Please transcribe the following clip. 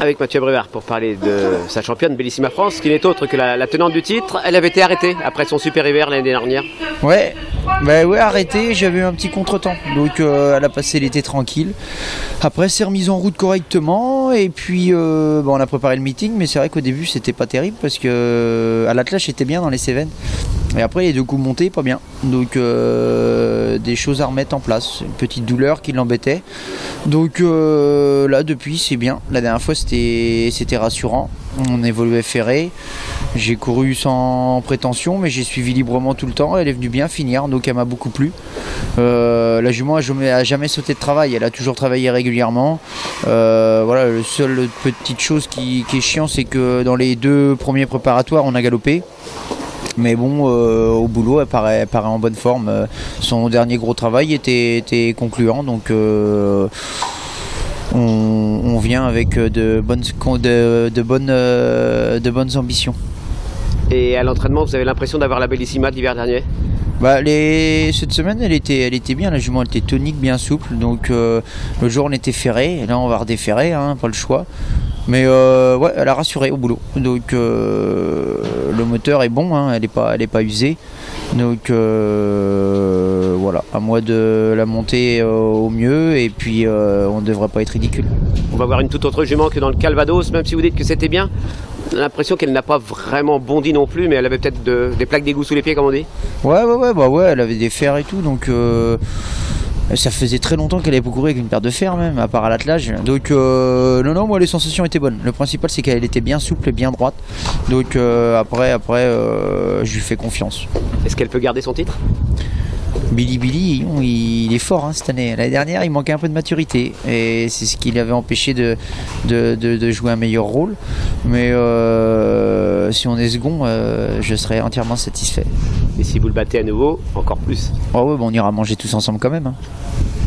avec Mathieu Abrivard pour parler de sa championne Bellissima France, qui n'est autre que la tenante du titre. Elle avait été arrêtée après son super hiver l'année dernière. Ouais, bah ouais, arrêtée, j'avais eu un petit contretemps, donc elle a passé l'été tranquille. Après, elle s'est remise en route correctement, et puis on a préparé le meeting, mais c'est vrai qu'au début c'était pas terrible parce que à l'attelage j'étais bien dans les Cévennes, et après les deux coups montés, pas bien. Donc des choses à remettre en place, une petite douleur qui l'embêtait. Donc là depuis c'est bien. La dernière fois c'était rassurant. On évoluait ferré. J'ai couru sans prétention, mais j'ai suivi librement tout le temps. Elle est venue bien finir, donc elle m'a beaucoup plu. La jument a jamais sauté de travail. Elle a toujours travaillé régulièrement. Voilà, la seule petite chose qui est chiant, c'est que dans les deux premiers préparatoires, on a galopé. Mais bon, au boulot, elle paraît en bonne forme. Son dernier gros travail était concluant, donc on vient avec de bonnes ambitions. Et à l'entraînement, vous avez l'impression d'avoir la Bellissima de l'hiver dernier? Bah, cette semaine, elle était bien. La jument elle était tonique, bien souple. Donc le jour, on était ferré. Et là, on va redéferrer, hein, pas le choix. Mais ouais, elle a rassuré au boulot. Donc le moteur est bon, hein, elle est pas usée. Donc voilà, à moi de la monter au mieux, et puis on ne devrait pas être ridicule. On va voir une toute autre jument que dans le Calvados, même si vous dites que c'était bien. On a l'impression qu'elle n'a pas vraiment bondi non plus, mais elle avait peut-être des plaques d'égout sous les pieds, comme on dit. Ouais, elle avait des fers et tout, donc ça faisait très longtemps qu'elle avait pas couru avec une paire de fers, même, à part à l'attelage. Donc non, moi les sensations étaient bonnes. Le principal, c'est qu'elle était bien souple et bien droite. Donc après je lui fais confiance. Est-ce qu'elle peut garder son titre? Billy, il est fort, hein, cette année. L'année dernière, il manquait un peu de maturité, et c'est ce qui l'avait empêché de jouer un meilleur rôle. Mais si on est second, je serais entièrement satisfait. Et si vous le battez à nouveau, encore plus? Oh ouais, on ira manger tous ensemble quand même, hein.